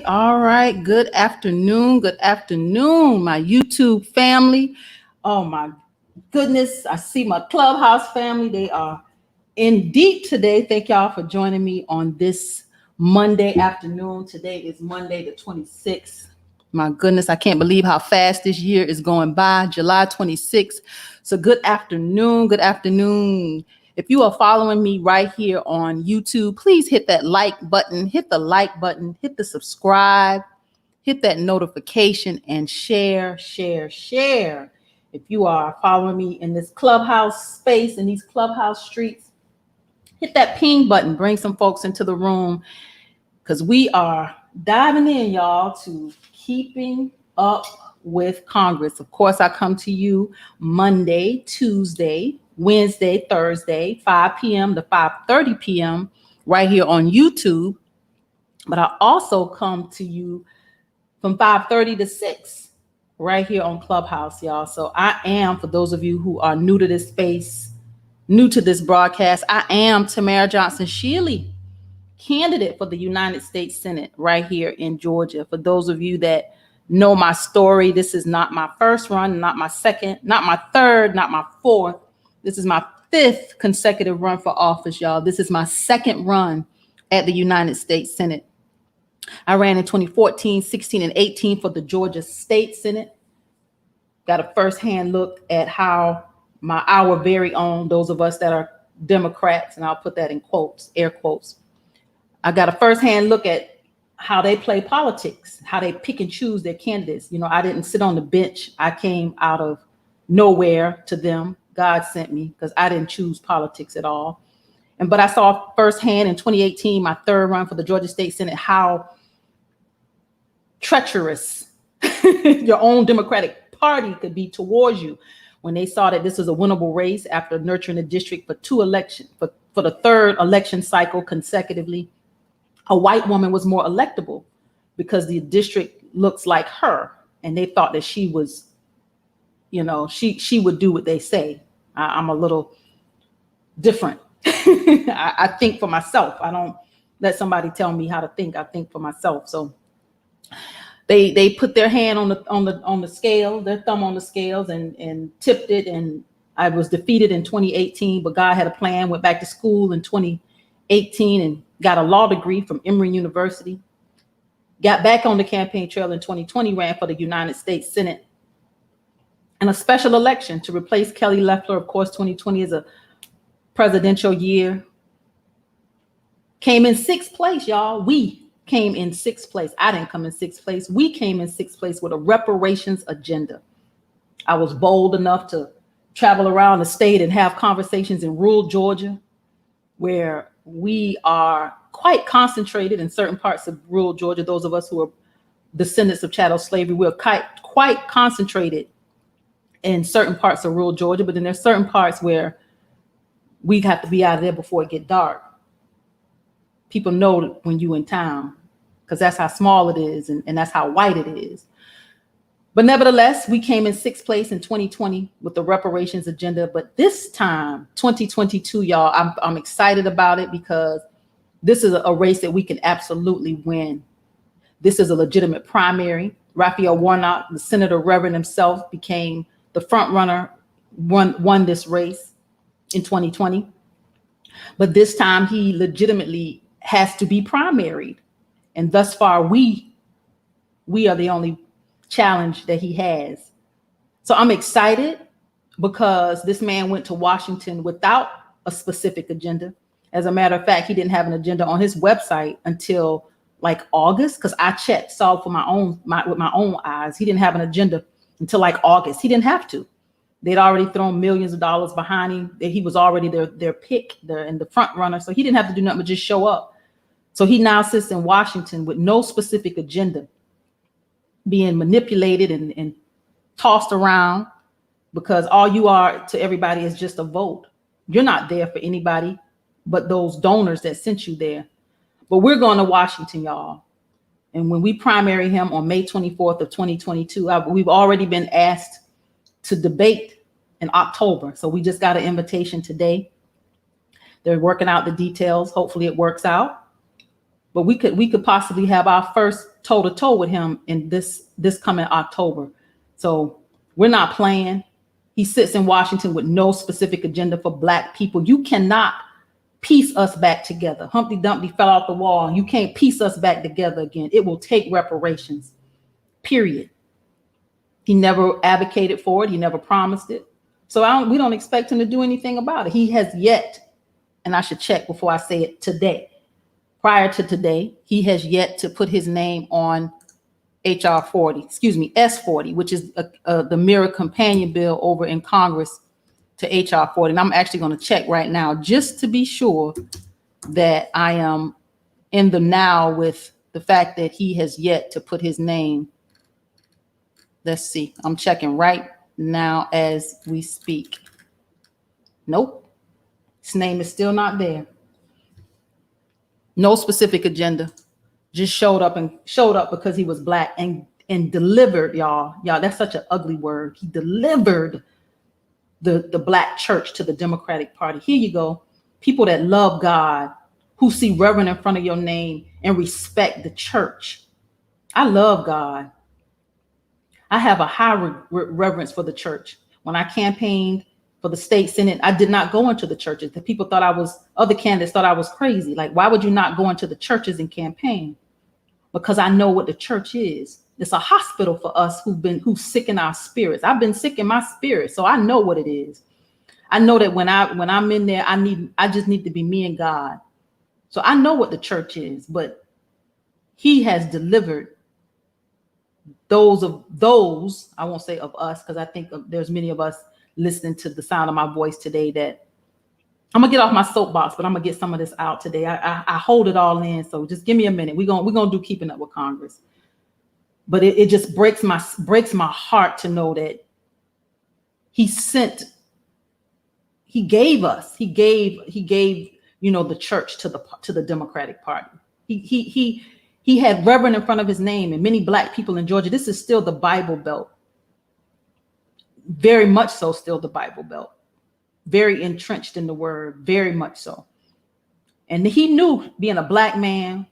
All right. Good afternoon. Good afternoon, my YouTube family. Oh my goodness. I see my Clubhouse family. They are in deep today. Thank y'all for joining me on this Monday afternoon. Today is Monday the 26th. My goodness, I can't believe how fast this year is going by. July 26th. So good afternoon. Good afternoon. If you are following me right here on YouTube, please hit that like button, hit the like button, hit the subscribe, hit that notification, and share. If you are following me in this Clubhouse space, in these Clubhouse streets, hit that ping button, bring some folks into the room, because we are diving in, y'all, to keeping up with Congress. Of course, I come to you Monday, Tuesday, Wednesday, Thursday, 5 p.m. to 5:30 p.m. right here on YouTube. But I also come to you from 5:30 to 6 right here on Clubhouse, y'all. So I am, for those of you who are new to this space, new to this broadcast, I am Tamara Johnson Shealy, candidate for the United States Senate right here in Georgia. For those of you that know my story, this is not my first run, not my second, not my third, not my fourth. This is my fifth consecutive run for office, y'all. This is my second run at the United States Senate. I ran in 2014, 16, and 18 for the Georgia State Senate. Got a firsthand look at how our very own, those of us that are Democrats, and I'll put that in quotes, air quotes, I got a firsthand look at how they play politics, how they pick and choose their candidates. You know, I didn't sit on the bench. I came out of nowhere to them. God sent me, because I didn't choose politics at all. But I saw firsthand in 2018, my third run for the Georgia State Senate, how treacherous your own Democratic Party could be towards you when they saw that this was a winnable race after nurturing the district for for the third election cycle consecutively. A white woman was more electable because the district looks like her, and they thought that she was, you know, she would do what they say. I'm a little different. I think for myself. I don't let somebody tell me how to think. I think for myself. So they put their hand on the scale, their thumb on the scales, and tipped it. And I was defeated in 2018, but God had a plan. Went back to school in 2018 and got a law degree from Emory University. Got back on the campaign trail in 2020, ran for the United States Senate in a special election to replace Kelly Loeffler. Of course, 2020 is a presidential year. Came in sixth place, y'all. We came in sixth place. I didn't come in sixth place. We came in sixth place with a reparations agenda. I was bold enough to travel around the state and have conversations in rural Georgia, where we are quite concentrated in certain parts of rural Georgia. Those of us who are descendants of chattel slavery, we're quite concentrated in certain parts of rural Georgia, but then there's certain parts where we have to be out of there before it get dark. People know when you in town, because that's how small it is, and that's how white it is. But nevertheless, we came in sixth place in 2020 with the reparations agenda. But this time, 2022, y'all, I'm excited about it, because this is a race that we can absolutely win. This is a legitimate primary. Raphael Warnock, the Senator Reverend himself, became the front runner, won this race in 2020. But this time he legitimately has to be primaried. And thus far, we are the only challenge that he has. So I'm excited, because this man went to Washington without a specific agenda. As a matter of fact, he didn't have an agenda on his website until like August, because I saw with my own eyes. He didn't have an agenda until like August. He didn't have to. They'd already thrown millions of dollars behind him. He was already their pick, and the front runner. So he didn't have to do nothing but just show up. So he now sits in Washington with no specific agenda, being manipulated and tossed around, because all you are to everybody is just a vote. You're not there for anybody but those donors that sent you there. But we're going to Washington, y'all. And when we primary him on May 24th of 2022, we've already been asked to debate in October. So we just got an invitation today. They're working out the details. Hopefully it works out. But we could possibly have our first toe to toe with him in this coming October. So we're not playing. He sits in Washington with no specific agenda for Black people. You cannot piece us back together. Humpty Dumpty fell off the wall. You can't piece us back together again. It will take reparations, period. He never advocated for it. He never promised it. So we don't expect him to do anything about it. He has yet, and I should check before I say it today, prior to today, he has yet to put his name on S40, which is the mirror companion bill over in Congress to HR 40. And I'm actually going to check right now just to be sure that I am in the now with the fact that he has yet to put his name. Let's see. I'm checking right now as we speak. Nope. His name is still not there. No specific agenda. Just showed up because he was Black and delivered, y'all. That's such an ugly word. He delivered the Black church to the Democratic Party. Here you go. People that love God, who see reverend in front of your name and respect the church. I love God. I have a high reverence for the church. When I campaigned for the state Senate, I did not go into the churches. The people other candidates thought I was crazy. Like, why would you not go into the churches and campaign? Because I know what the church is. It's a hospital for us who's sick in our spirits. I've been sick in my spirit, so I know what it is. I know that when I'm in there, I just need to be me and God. So I know what the church is, but he has delivered those, I won't say of us, because I think there's many of us listening to the sound of my voice today that I'm gonna get off my soapbox, but I'm gonna get some of this out today. I hold it all in, so just give me a minute. We're gonna do Keeping Up with Congress. But it just breaks my heart to know that he gave the church to the Democratic Party. He had reverend in front of his name, and many Black people in Georgia. This is still the Bible Belt. Very much so, still the Bible Belt. Very entrenched in the word, very much so. And he knew, being a Black man,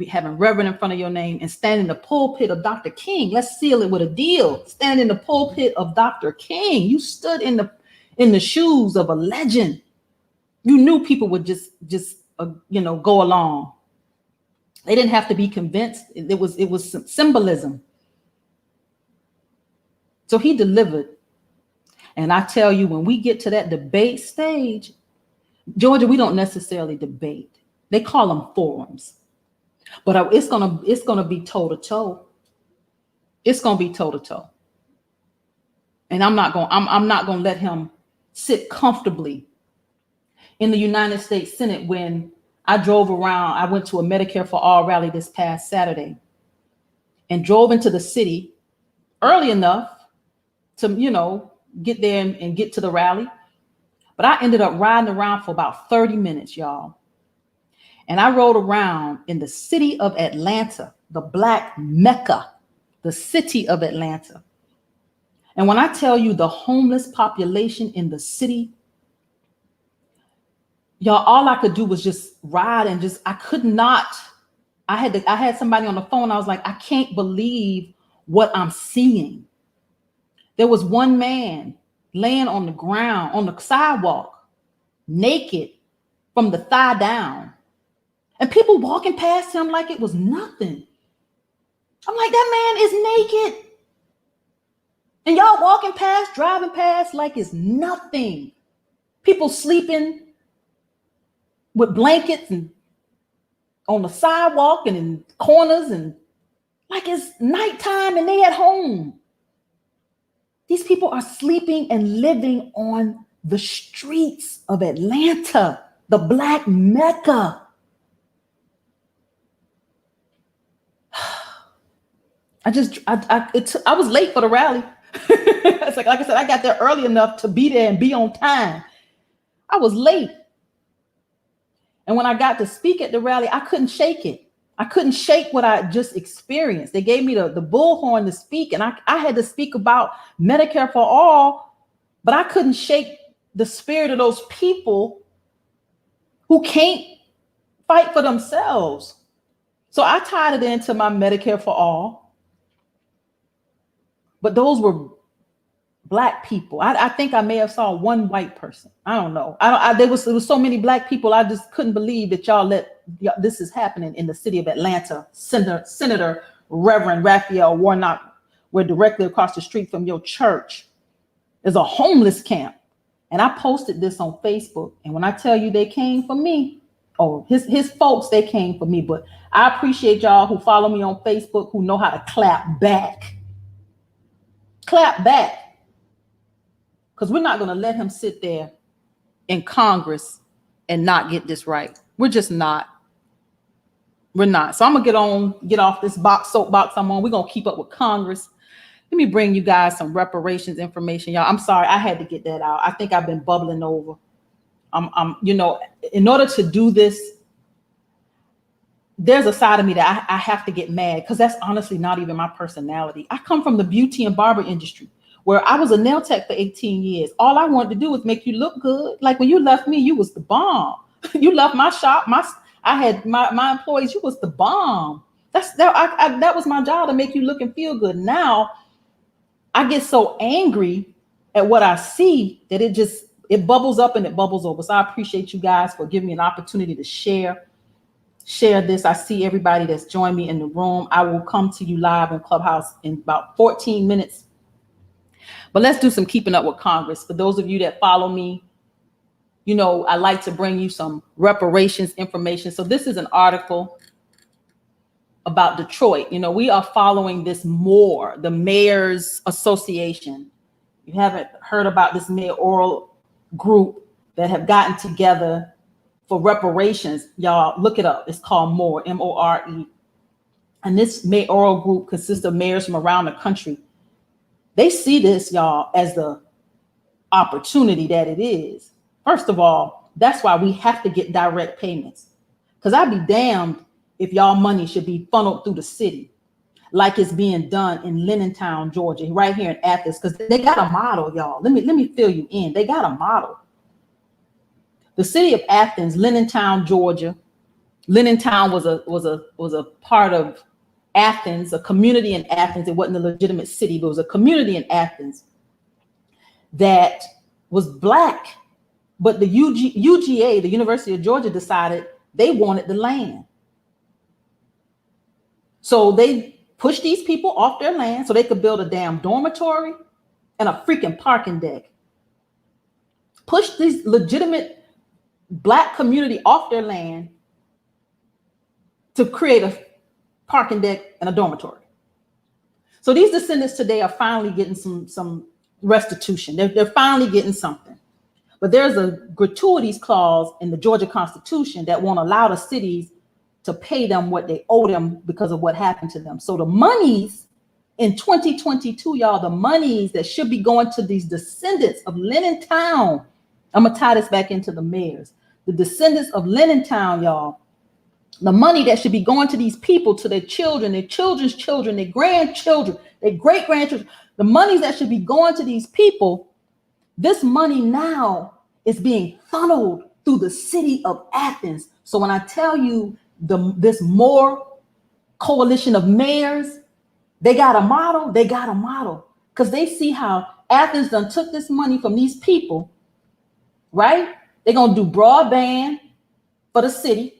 having reverend in front of your name, and standing in the pulpit of Dr. King. Let's seal it with a deal. Standing in the pulpit of Dr. King. You stood in the shoes of a legend. You knew people would just go along. They didn't have to be convinced. It was symbolism. So he delivered. And I tell you, when we get to that debate stage, Georgia, we don't necessarily debate. They call them forums. But it's gonna be toe to toe. It's gonna be toe to toe. And I'm not gonna let him sit comfortably in the United States Senate. When I drove around, I went to a Medicare for All rally this past Saturday and drove into the city early enough to, get there and get to the rally. But I ended up riding around for about 30 minutes, y'all. And I rode around in the city of Atlanta, the Black Mecca, the city of Atlanta. And when I tell you the homeless population in the city, y'all, all I could do was just ride and I had somebody on the phone. I was like, I can't believe what I'm seeing. There was one man laying on the ground, on the sidewalk, naked from the thigh down. And people walking past him like it was nothing. I'm like, that man is naked. And y'all walking past, driving past like it's nothing. People sleeping with blankets and on the sidewalk and in corners and like it's nighttime and they at home. These people are sleeping and living on the streets of Atlanta, the Black Mecca. I was late for the rally. It's like I said, I got there early enough to be there and be on time. I was late. And when I got to speak at the rally, I couldn't shake it. I couldn't shake what I just experienced. They gave me the bullhorn to speak, and I had to speak about Medicare for all, but I couldn't shake the spirit of those people who can't fight for themselves. So I tied it into my Medicare for all, but those were Black people. I think I may have saw one white person. I don't know. There was so many Black people. I just couldn't believe that y'all let this is happening in the city of Atlanta. Senator Reverend Raphael Warnock, where directly across the street from your church is a homeless camp. And I posted this on Facebook. And when I tell you they came for me, oh, his folks, they came for me. But I appreciate y'all who follow me on Facebook, who know how to clap back. Clap back. Because we're not going to let him sit there in Congress and not get this right. We're just not. We're not. So I'm going to get off this soapbox I'm on. We're going to keep up with Congress. Let me bring you guys some reparations information, y'all. I'm sorry, I had to get that out. I think I've been bubbling over. In order to do this, there's a side of me that I have to get mad, because that's honestly not even my personality. I come from the beauty and barber industry, where I was a nail tech for 18 years. All I wanted to do was make you look good. Like when you left me, you was the bomb. You left my shop. I had my employees. You was the bomb. That was my job, to make you look and feel good. Now I get so angry at what I see that it bubbles up and it bubbles over. So I appreciate you guys for giving me an opportunity to share this. I see everybody that's joined me in the room. I will come to you live on Clubhouse in about 14 minutes. But let's do some keeping up with Congress. For those of you that follow me, I like to bring you some reparations information. So this is an article about Detroit. We are following this more, the Mayor's Association. You haven't heard about this mayoral group that have gotten together for reparations. Y'all look it up. It's called MORE, M-O-R-E. And this mayoral group consists of mayors from around the country. They see this, y'all, as the opportunity that it is. First of all, that's why we have to get direct payments. Because I'd be damned if y'all money should be funneled through the city like it's being done in Lenontown, Georgia, right here in Athens, because they got a model, y'all. Let me fill you in. They got a model. The city of Athens, Lenontown, Georgia. Lenontown was a part of Athens, a community in Athens. It wasn't a legitimate city, but it was a community in Athens that was Black. But the UGA, the University of Georgia, decided they wanted the land. So they pushed these people off their land so they could build a damn dormitory and a freaking parking deck. Pushed these legitimate Black community off their land to create a parking deck and a dormitory. So these descendants today are finally getting some restitution. They're finally getting something. But there's a gratuities clause in the Georgia Constitution that won't allow the cities to pay them what they owe them because of what happened to them. So the monies in 2022, y'all, the monies that should be going to these descendants of Lenontown, I'm gonna tie this back into the mayors. The descendants of Lenontown, y'all, the money that should be going to these people, to their children, their children's children, their grandchildren, their great-grandchildren, the monies that should be going to these people, this money now is being funneled through the city of Athens. So when I tell you this MORE coalition of mayors, they got a model, because they see how Athens done took this money from these people, right? They're going to do broadband for the city.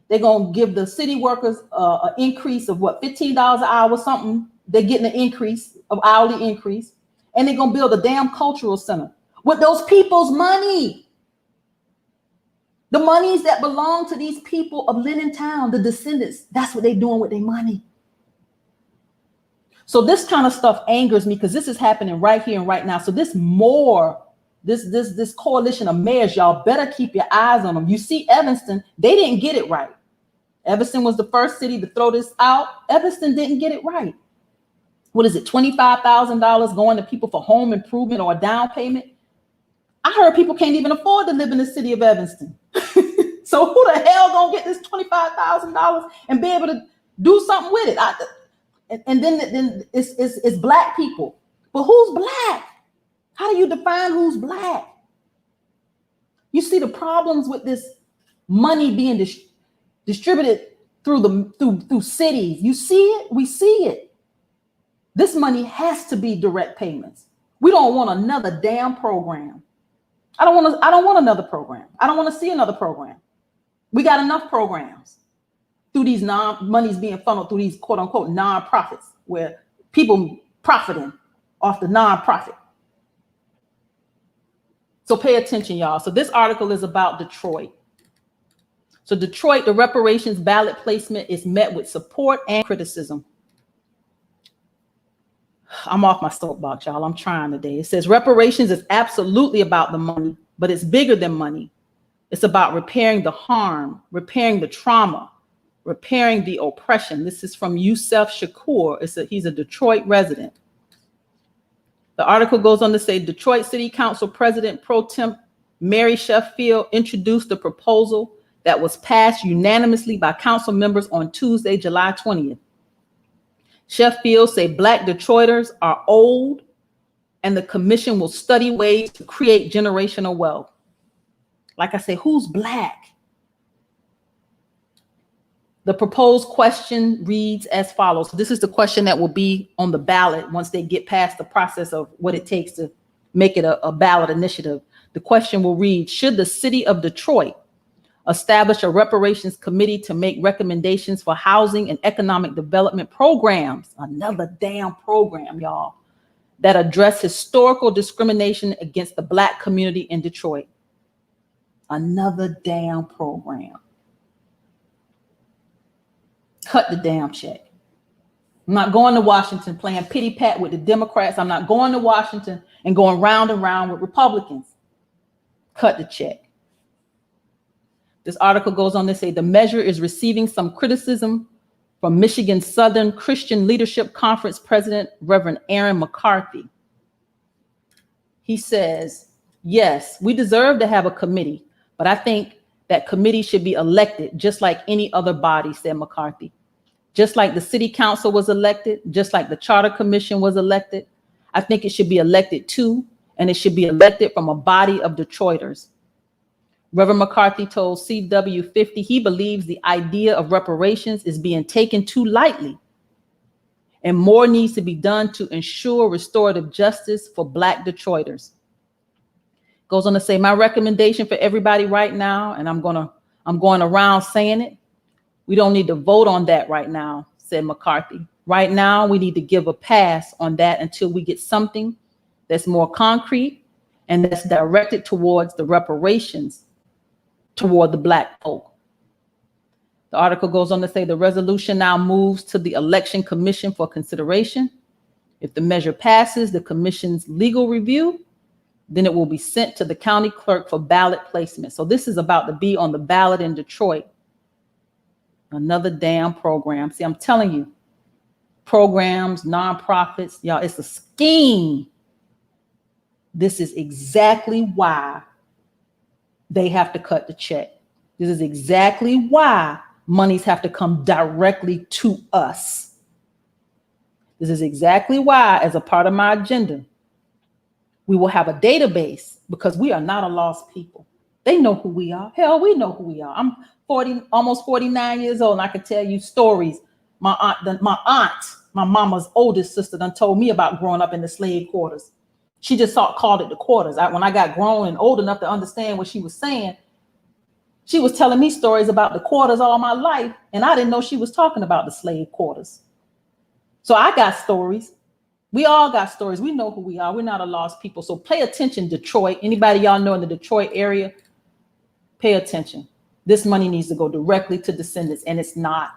They're going to give the city workers an increase of $15 an hour, something. They're getting an increase of hourly increase. And they're going to build a damn cultural center with those people's money. The monies that belong to these people of Lenontown, the descendants, that's what they're doing with their money. So this kind of stuff angers me, because this is happening right here and right now. So this MORE, this coalition of mayors, y'all better keep your eyes on them. You see Evanston, they didn't get it right. Evanston was the first city to throw this out. Evanston didn't get it right. What is it, $25,000 going to people for home improvement or a down payment? I heard people can't even afford to live in the city of Evanston. So who the hell gonna get this $25,000 and be able to do something with it? And then it's Black people. But who's Black? How do you define who's Black? You see the problems with this money being distributed through cities. You see it, we see it. This money has to be direct payments. We don't want another damn program. I don't want another program. I don't want to see another program. We got enough programs through these money's being funneled through these quote unquote nonprofits where people profiting off the nonprofit. So pay attention, y'all. So this article is about Detroit. So Detroit, the reparations ballot placement is met with support and criticism. I'm off my soapbox, y'all. I'm trying today. It says reparations is absolutely about the money, but it's bigger than money. It's about repairing the harm, repairing the trauma, repairing the oppression. This is from Yusef Shakur. He's a Detroit resident. The article goes on to say Detroit City Council President Pro Tem Mary Sheffield introduced the proposal that was passed unanimously by council members on Tuesday, July 20th. Sheffield said Black Detroiters are old and the commission will study ways to create generational wealth. Like I say, who's Black? The proposed question reads as follows. So this is the question that will be on the ballot once they get past the process of what it takes to make it a ballot initiative. The question will read, should the city of Detroit establish a reparations committee to make recommendations for housing and economic development programs, another damn program, y'all, that address historical discrimination against the Black community in Detroit? Another damn program. Cut the damn check. I'm not going to Washington playing pity pat with the Democrats. I'm not going to Washington and going round and round with Republicans. Cut the check. This article goes on to say the measure is receiving some criticism from Michigan Southern Christian Leadership Conference President Reverend Aaron McCarthy. He says, yes, we deserve to have a committee, but I think that committee should be elected just like any other body, said McCarthy. Just like the city council was elected, just like the charter commission was elected, I think it should be elected too, and it should be elected from a body of Detroiters. Reverend McCarthy told CW50 he believes the idea of reparations is being taken too lightly, and more needs to be done to ensure restorative justice for Black Detroiters. Goes on to say, my recommendation for everybody right now, and I'm going around saying it, we don't need to vote on that right now, said McCarthy. Right now, we need to give a pass on that until we get something that's more concrete and that's directed towards the reparations toward the Black folk. The article goes on to say the resolution now moves to the Election Commission for consideration. If the measure passes the commission's legal review, then it will be sent to the county clerk for ballot placement. So this is about to be on the ballot in Detroit. Another damn program. See, I'm telling you, programs, nonprofits, y'all, it's a scheme. This is exactly why they have to cut the check. This is exactly why monies have to come directly to us. This is exactly why, as a part of my agenda, we will have a database, because we are not a lost people. They know who we are. Hell, we know who we are. I'm almost 49 years old, and I can tell you stories. My aunt, my mama's oldest sister, done told me about growing up in the slave quarters. She just called it the quarters. When I got grown and old enough to understand what she was saying, she was telling me stories about the quarters all my life, and I didn't know she was talking about the slave quarters. So I got stories. We all got stories. We know who we are. We're not a lost people. So pay attention, Detroit. Anybody y'all know in the Detroit area, pay attention. This money needs to go directly to descendants, and it's not.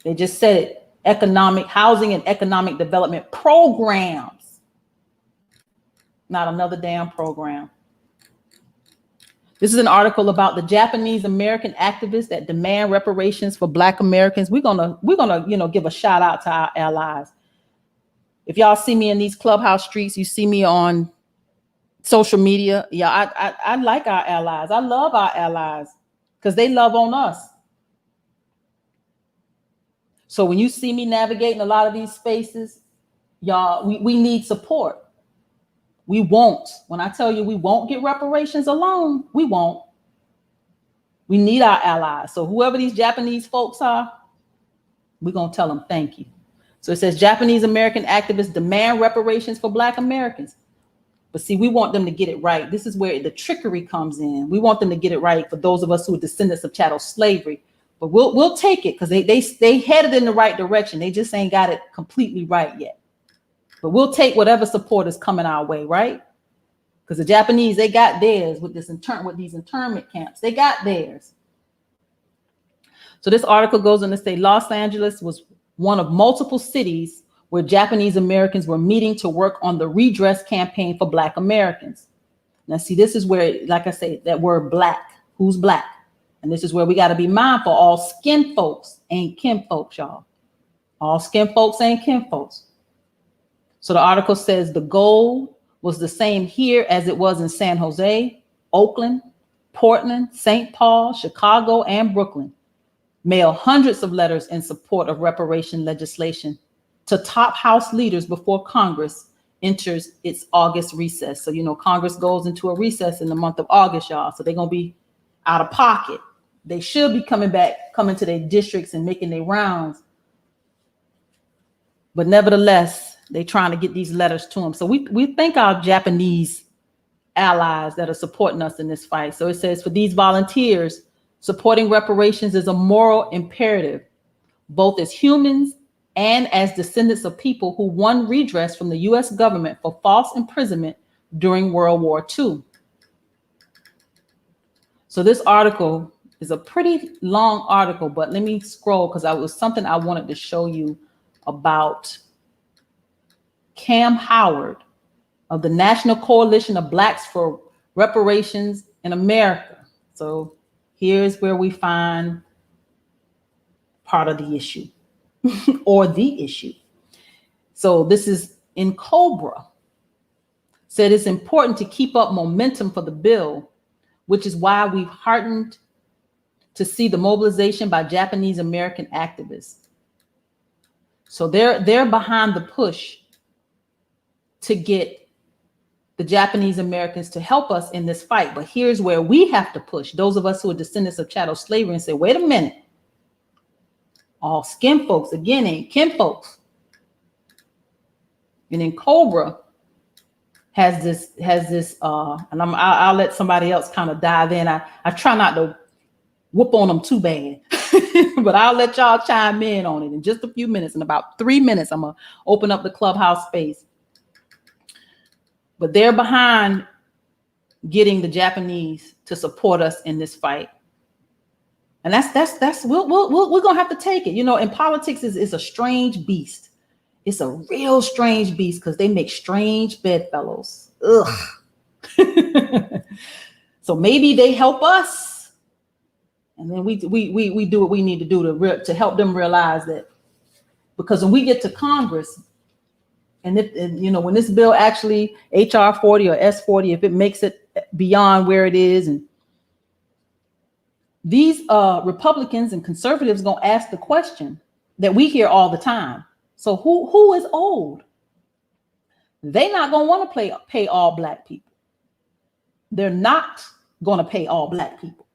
They just said it. Economic, housing and economic development programs. Not another damn program. This is an article about the Japanese American activists that demand reparations for Black Americans. We're gonna give a shout out to our allies. If y'all see me in these clubhouse streets, you see me on social media. Yeah, I like our allies. I love our allies because they love on us. So when you see me navigating a lot of these spaces, y'all, we need support. We won't. When I tell you we won't get reparations alone, we won't. We need our allies. So whoever these Japanese folks are, we're going to tell them thank you. So it says Japanese American activists demand reparations for Black Americans. But see, we want them to get it right. This is where the trickery comes in. We want them to get it right for those of us who are descendants of chattel slavery. But we'll take it because they headed in the right direction. They just ain't got it completely right yet. But we'll take whatever support is coming our way, right? Because the Japanese, they got theirs with these internment camps. They got theirs. So this article goes on to say Los Angeles was one of multiple cities where Japanese Americans were meeting to work on the redress campaign for Black Americans. Now, see, this is where, like I say, that word Black, who's Black? And this is where we got to be mindful. All skin folks ain't kin folks, y'all. All skin folks ain't kin folks. So the article says the goal was the same here as it was in San Jose, Oakland, Portland, St. Paul, Chicago, and Brooklyn. Mail hundreds of letters in support of reparation legislation to top House leaders before Congress enters its August recess. So, you know, Congress goes into a recess in the month of August, y'all. So they're going to be out of pocket. They should be coming to their districts and making their rounds. But nevertheless, they're trying to get these letters to them. So we thank our Japanese allies that are supporting us in this fight. So it says for these volunteers, supporting reparations is a moral imperative, both as humans and as descendants of people who won redress from the U.S. government for false imprisonment during World War II. So this article is a pretty long article, but let me scroll because it was something I wanted to show you about Cam Howard of the National Coalition of Blacks for Reparations in America. So here's where we find part of the issue or the issue. So this is in Cobra. Said it's important to keep up momentum for the bill, which is why we've heartened to see the mobilization by Japanese American activists. So they're behind the push to get the Japanese Americans to help us in this fight. But here's where we have to push, those of us who are descendants of chattel slavery, and say, wait a minute. All skin folks, again, ain't kin folks. And then Cobra has this, and I'll let somebody else kind of dive in. I try not to whoop on them too bad, but I'll let y'all chime in on it in just a few minutes. In about 3 minutes, I'm gonna open up the clubhouse space. But they're behind getting the Japanese to support us in this fight. And we're gonna have to take it. You know, in politics is a strange beast. It's a real strange beast because they make strange bedfellows. Ugh. So maybe they help us, and then we do what we need to do to help them realize that, because when we get to Congress, and you know, when this bill actually HR 40 or S40, if it makes it beyond where it is, and these Republicans and conservatives gonna ask the question that we hear all the time. So who is old? They're not gonna want to pay all Black people. They're not gonna pay all Black people.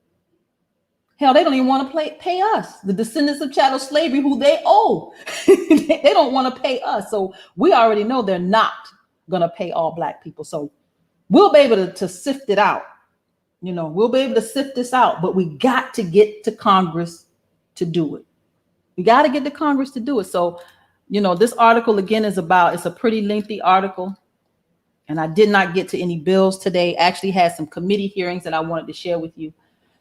Hell, they don't even want to pay us, the descendants of chattel slavery, who they owe. They don't want to pay us. So we already know they're not going to pay all Black people. So we'll be able to sift it out. You know, we'll be able to sift this out, but we got to get to Congress to do it. We got to get to Congress to do it. So, you know, this article again it's a pretty lengthy article. And I did not get to any bills today. Actually had some committee hearings that I wanted to share with you.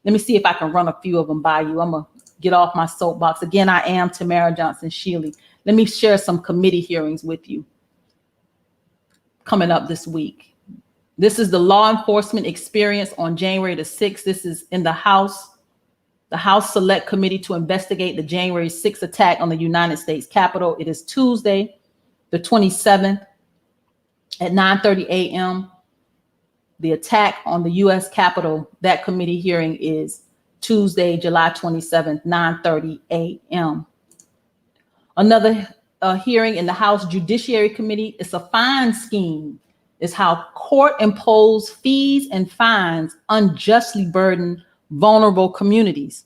Let me see if I can run a few of them by you. I'm going to get off my soapbox. Again, I am Tamara Johnson-Shealy. Let me share some committee hearings with you coming up this week. This is the law enforcement experience on January the 6th. This is in the House Select Committee to investigate the January 6th attack on the United States Capitol. It is Tuesday, the 27th at 9:30 a.m. The attack on the U.S. Capitol, that committee hearing is Tuesday, July 27th, 9:30 a.m. Another hearing in the House Judiciary Committee is a fine scheme. Is how court imposed fees and fines unjustly burden vulnerable communities.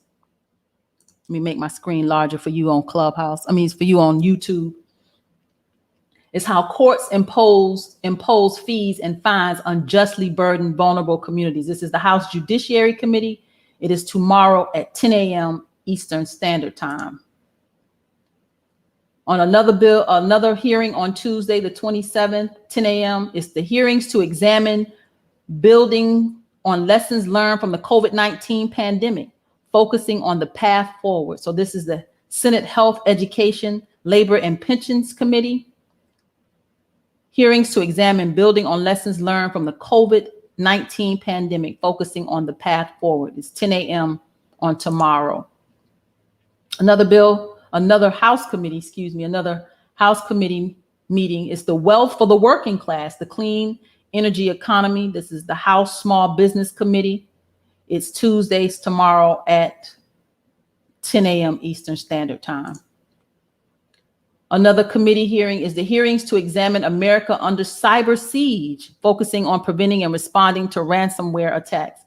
Let me make my screen larger for you on Clubhouse. For you on YouTube. It's how courts impose fees and fines unjustly burden vulnerable communities. This is the House Judiciary Committee. It is tomorrow at 10 a.m. Eastern Standard Time. On another hearing on Tuesday, the 27th, 10 a.m. is the hearings to examine building on lessons learned from the COVID-19 pandemic, focusing on the path forward. So this is the Senate Health, Education, Labor, and Pensions Committee. Hearings to examine building on lessons learned from the COVID-19 pandemic, focusing on the path forward. It's 10 a.m. on tomorrow. Another House committee meeting is the Wealth for the Working Class, the Clean Energy Economy. This is the House Small Business Committee. It's Tuesdays tomorrow at 10 a.m. Eastern Standard Time. Another committee hearing is the hearings to examine America under cyber siege, focusing on preventing and responding to ransomware attacks.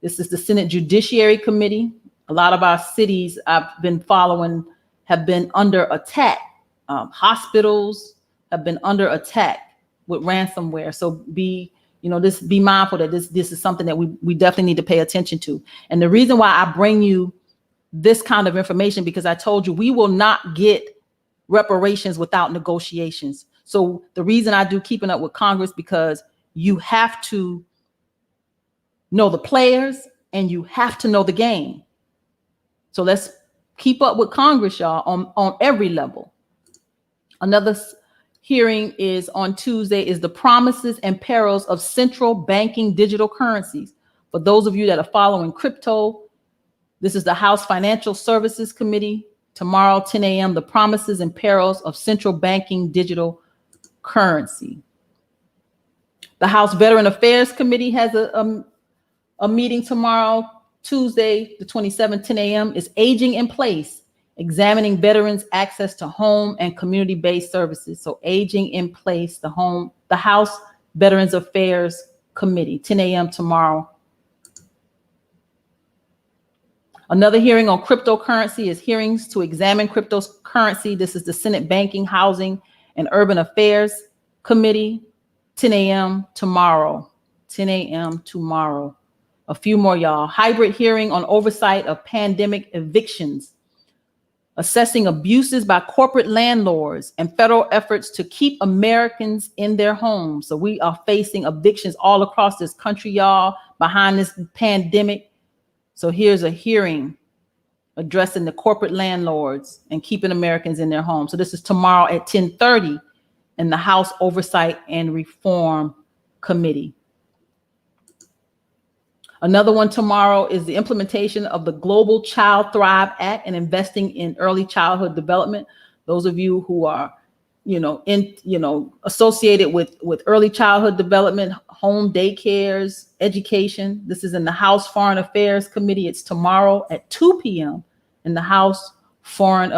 This is the Senate Judiciary Committee. A lot of our cities I've been following have been under attack. Hospitals have been under attack with ransomware. So be mindful that this is something that we definitely need to pay attention to. And the reason why I bring you this kind of information, because I told you we will not get reparations without negotiations. So the reason I do Keeping Up with Congress, because you have to know the players and you have to know the game. So let's keep up with Congress, y'all, on every level. Another hearing is on Tuesday is the promises and perils of central banking digital currencies. For those of you that are following crypto, this is the House Financial Services Committee. Tomorrow, 10 a.m., the promises and perils of central banking digital currency. The House Veteran Affairs Committee has a meeting tomorrow, Tuesday, the 27th, 10 a.m. is Aging in Place, examining veterans' access to home and community-based services. So Aging in Place, the House Veterans Affairs Committee, 10 a.m. tomorrow. Another hearing on cryptocurrency is hearings to examine cryptocurrency. This is the Senate Banking, Housing, and Urban Affairs Committee, 10 a.m. tomorrow. 10 a.m. tomorrow. A few more, y'all. Hybrid hearing on oversight of pandemic evictions, assessing abuses by corporate landlords and federal efforts to keep Americans in their homes. So we are facing evictions all across this country, y'all, behind this pandemic. So here's a hearing addressing the corporate landlords and keeping Americans in their homes. So this is tomorrow at 10:30 in the House Oversight and Reform Committee. Another one tomorrow is the implementation of the Global Child Thrive Act and investing in early childhood development. Those of you who are, associated with early childhood development, home daycares, education. This is in the House Foreign Affairs Committee. It's tomorrow at 2 p.m. in the House Foreign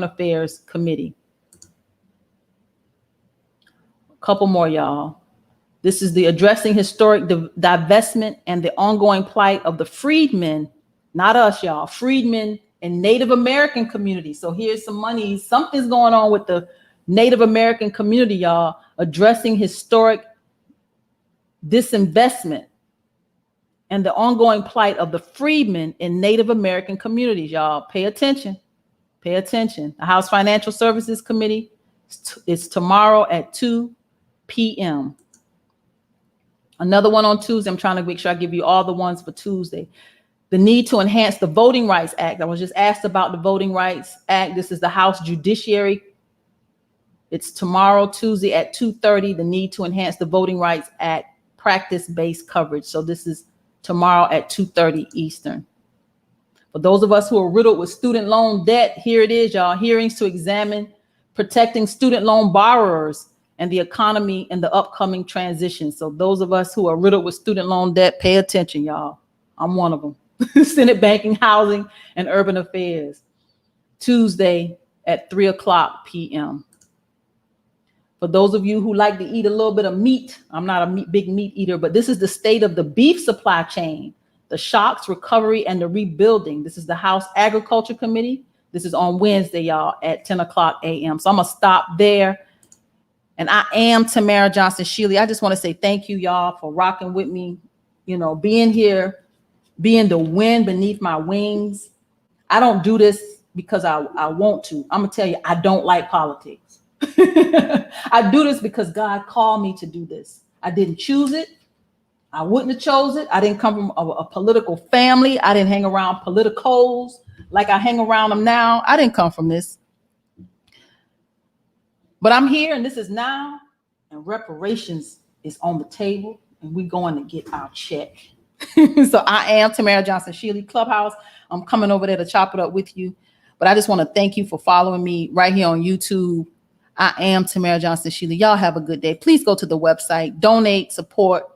Affairs Committee. A couple more, y'all. This is the addressing historic divestment and the ongoing plight of the freedmen, not us, y'all, freedmen and Native American community. So here's some money. Something's going on with the Native American community, y'all, addressing historic disinvestment and the ongoing plight of the freedmen in Native American communities, y'all. Pay attention. Pay attention. The House Financial Services Committee is tomorrow at 2 p.m. Another one on Tuesday. I'm trying to make sure I give you all the ones for Tuesday. The need to enhance the Voting Rights Act. I was just asked about the Voting Rights Act. This is the House Judiciary. It's tomorrow, Tuesday at 2:30. The need to enhance the Voting Rights Act, practice-based coverage. So this is tomorrow at 2:30 Eastern. For those of us who are riddled with student loan debt, here it is, y'all. Hearings to examine protecting student loan borrowers and the economy in the upcoming transition. So those of us who are riddled with student loan debt, pay attention, y'all. I'm one of them. Senate Banking, Housing, and Urban Affairs, Tuesday at 3:00 p.m. For those of you who like to eat a little bit of meat, I'm not a big meat eater, but this is the state of the beef supply chain. the shocks, recovery, and the rebuilding. This is the House Agriculture Committee. This is on Wednesday, y'all, at 10 o'clock a.m. So I'm going to stop there. And I am Tamara Johnson Shealy. I just want to say thank you, y'all, for rocking with me, being here, being the wind beneath my wings. I don't do this because I want to. I'm going to tell you, I don't like politics. I do this because God called me to do this. I didn't choose it. I wouldn't have chose it. I didn't come from a political family. I didn't hang around politicos like I hang around them now. I didn't come from this. But I'm here, and this is now, and reparations is on the table, and we're going to get our check. So I am Tamara Johnson Shealy, Clubhouse. I'm coming over there to chop it up with you. But I just want to thank you for following me right here on YouTube. I am Tamara Johnson Shealy. Y'all have a good day. Please go to the website, donate, support.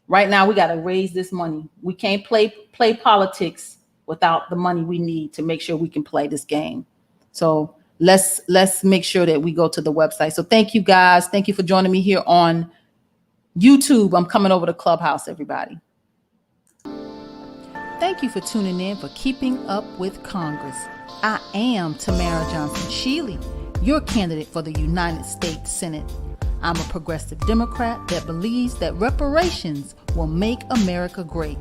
Right now, we got to raise this money. We can't play politics without the money we need to make sure we can play this game. So let's make sure that we go to the website. So thank you, guys. Thank you for joining me here on YouTube. I'm coming over to Clubhouse, everybody. Thank you for tuning in for Keeping Up with Congress. I am Tamara Johnson Shealy, your candidate for the United States Senate. I'm a progressive Democrat that believes that reparations will make America great.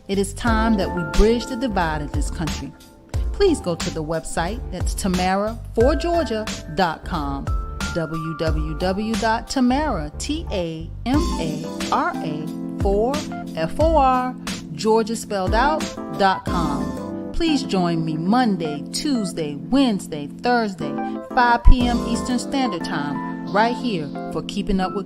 It is time that we bridge the divide in this country. Please go to the website. That's tamara4georgia.com. www.tamara, Georgia spelled out.com. Please join me Monday, Tuesday, Wednesday, Thursday, 5 p.m. Eastern Standard Time, right here for Keeping Up with Congress.